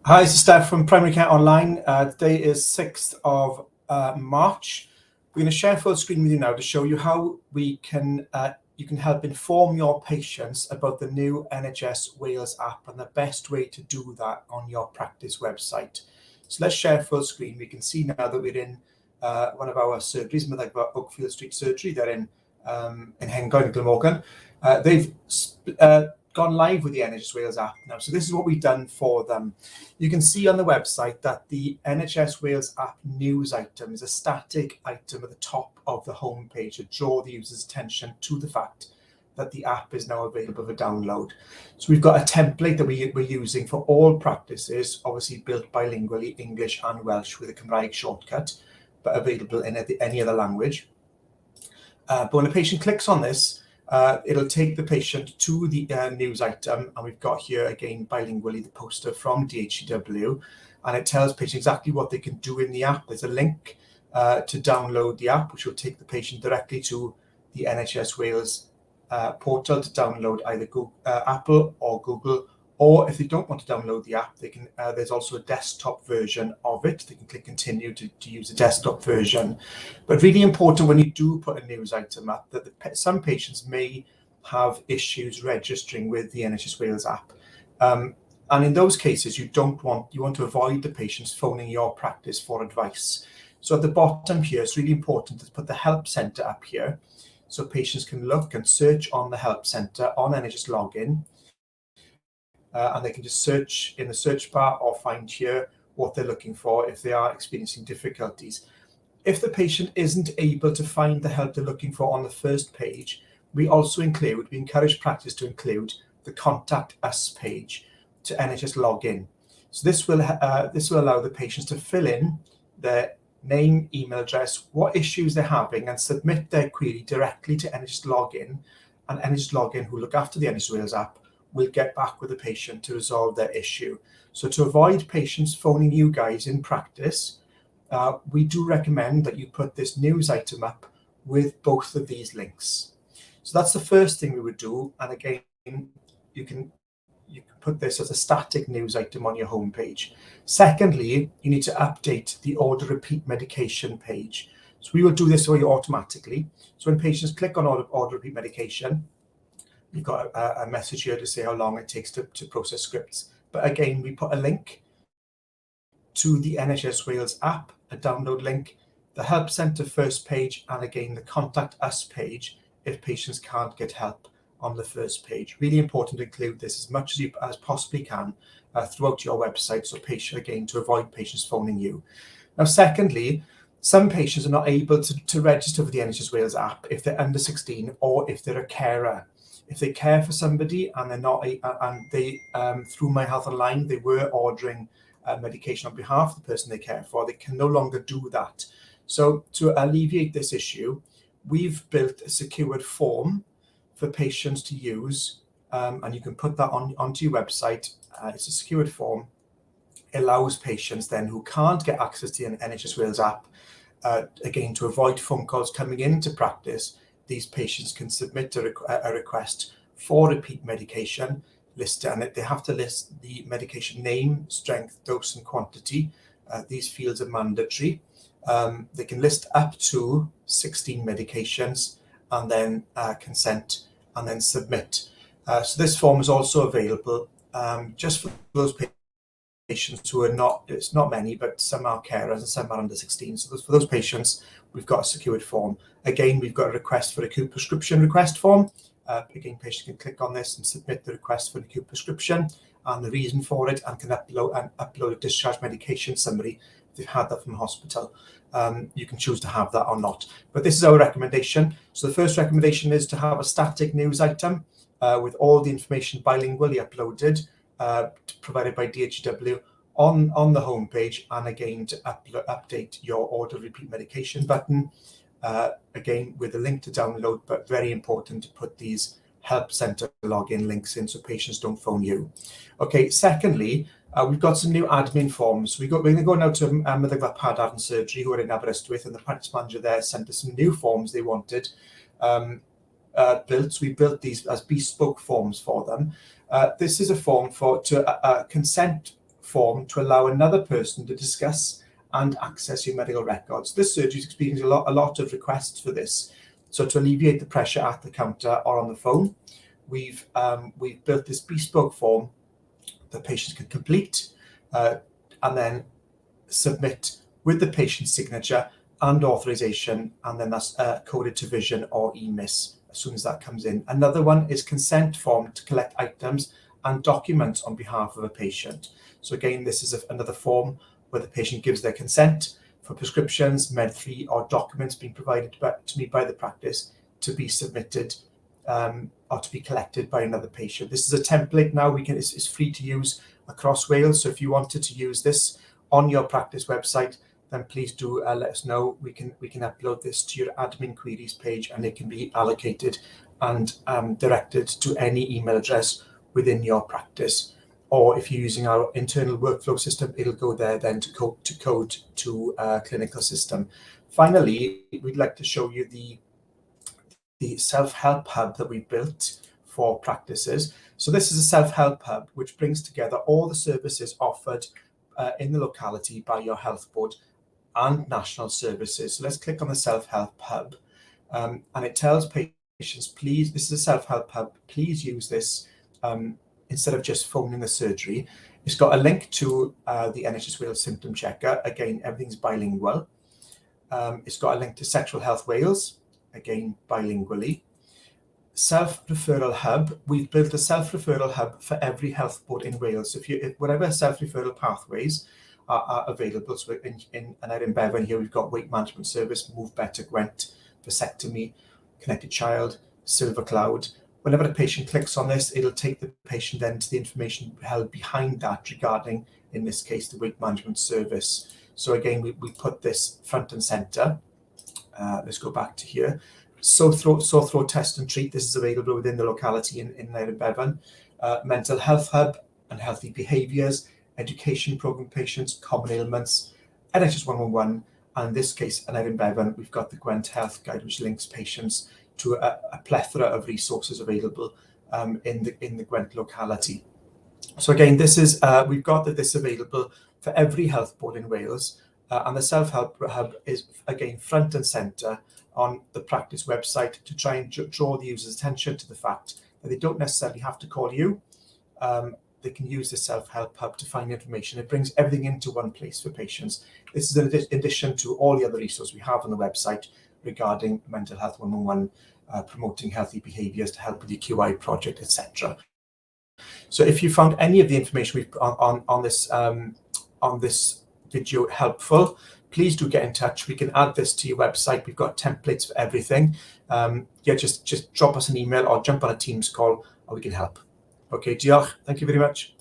Hi, this is Steph from Primary Care Online. Today is 6th of March. We're going to share full screen with you now to show you how you can help inform your patients about the new NHS Wales app and the best way to do that on your practice website. So let's share full screen. We can see now that we're in one of our surgeries, like Oakfield Street Surgery. They're in Hengoed and Glamorgan. They've gone live with the NHS Wales app now. So this is what we've done for them. You can see on the website that the NHS Wales app news item is a static item at the top of the home page to draw the user's attention to the fact that the app is now available for download. So we've got a template that we're using for all practices, obviously built bilingually, English and Welsh with a Cymraeg shortcut, but available in any other language. But when a patient clicks on this, it'll take the patient to the news item, and we've got here again bilingually the poster from DHCW, and it tells patients exactly what they can do in the app. There's a link to download the app, which will take the patient directly to the NHS Wales portal to download either Google, Apple or Google, or if they don't want to download the app, they can. There's also a desktop version of it. They can click continue to use the desktop version. But really important when you do put a news item up that some patients may have issues registering with the NHS Wales app. And in those cases, you want to avoid the patients phoning your practice for advice. So at the bottom here, it's really important to put the help centre up here, so patients can look and search on the help centre on NHS login. And they can just search in the search bar or find here what they're looking for if they are experiencing difficulties. If the patient isn't able to find the help they're looking for on the first page, we encourage practice to include the Contact Us page to NHS login. So this will allow the patients to fill in their name, email address, what issues they're having, and submit their query directly to NHS login. And NHS login, who look after the NHS Wales app, will get back with the patient to resolve their issue. So to avoid patients phoning you guys in practice, we do recommend that you put this news item up with both of these links. So that's the first thing we would do. And again, you can put this as a static news item on your homepage. Secondly, you need to update the order repeat medication page. So we will do this for you automatically. So when patients click on order repeat medication, you've got a message here to say how long it takes to process scripts. But again, we put a link to the NHS Wales app, a download link, the Help Centre first page, and again, the Contact Us page if patients can't get help on the first page. Really important to include this as much as you possibly can throughout your website, so to avoid patients phoning you. Now, secondly, some patients are not able to register for the NHS Wales app if they're under 16 or if they're a carer. If they care for somebody and they're not, and they through My Health Online, they were ordering medication on behalf of the person they care for, they can no longer do that. So to alleviate this issue, we've built a secured form for patients to use, and you can put that onto your website. It's a secured form. It allows patients then who can't get access to the NHS Wales app, again, to avoid phone calls coming into practice. These patients can submit a request for repeat medication list, and they have to list the medication name, strength, dose, and quantity. These fields are mandatory. They can list up to 16 medications and then consent and then submit. So this form is also available just for those patients who are not, it's not many, but some are carers and some are under 16. So for those patients, we've got a secured form. Again, we've got a request for acute prescription request form. Again, patients can click on this and submit the request for an acute prescription and the reason for it, and can upload a discharge medication summary if they've had that from the hospital. You can choose to have that or not. But this is our recommendation. So the first recommendation is to have a static news item with all the information bilingually uploaded, provided by DHCW on the homepage, and again to update your order repeat medication button, again with a link to download, but very important to put these help centre login links in so patients don't phone you. Okay, secondly, we've got some new admin forms. We're going to go now to Meddygfa Padarn Surgery, who are in Aberystwyth, and the practice manager there sent us some new forms they wanted built. So we built these as bespoke forms for them. This is a form to consent form to allow another person to discuss and access your medical records. This surgery is experiencing a lot of requests for this. So to alleviate the pressure at the counter or on the phone, we've built this bespoke form that patients can complete and then submit with the patient's signature and authorization, and then that's coded to Vision or EMIS as soon as that comes in. Another one is consent form to collect items and documents on behalf of a patient. So again, this is another form where the patient gives their consent for prescriptions, Med3, or documents being provided to me by the practice to be submitted or to be collected by another patient. This is a template now. It's free to use across Wales. So if you wanted to use this on your practice website, then please do let us know. We can upload this to your admin queries page, and it can be allocated and directed to any email address within your practice. Or if you're using our internal workflow system, it'll go there then to code to a clinical system. Finally, we'd like to show you the self-help hub that we built for practices. So this is a self-help hub which brings together all the services offered in the locality by your health board and national services. So let's click on the self-help hub, and it tells patients, please, this is a self-help hub, please use this instead of just phoning the surgery. It's got a link to the NHS Wales symptom checker. Again, everything's bilingual. It's got a link to Sexual Health Wales, again bilingually. Self-referral hub, we've built a self-referral hub for every health board in Wales. If whatever self-referral pathways are available, so in Erin Bevan here, we've got weight management service, Move Better, Gwent, vasectomy, Connected Child, Silver Cloud. Whenever a patient clicks on this, it'll take the patient then to the information held behind that regarding, in this case, the weight management service. So again, we put this front and center. Let's go back to here. Sore throat test and treat. This is available within the locality in Erin Bevan. Mental health hub and healthy behaviours, education programme patients, common ailments, NHS 111, and in this case, in Erin Bevan, we've got the Gwent Health Guide, which links patients to a plethora of resources available in the Gwent locality. So again, this is we've got this available for every health board in Wales, and the self-help hub is again front and centre on the practice website to try and draw the user's attention to the fact that they don't necessarily have to call you. They can use the self-help hub to find information. It brings everything into one place for patients. This is in addition to all the other resources we have on the website regarding mental health 111, promoting healthy behaviours to help with the QI project, etc. So if you found any of the information we've put on this video helpful, please do get in touch. We can add this to your website. We've got templates for everything. Just drop us an email or jump on a Teams call, or we can help. Okay, diolch. Thank you very much.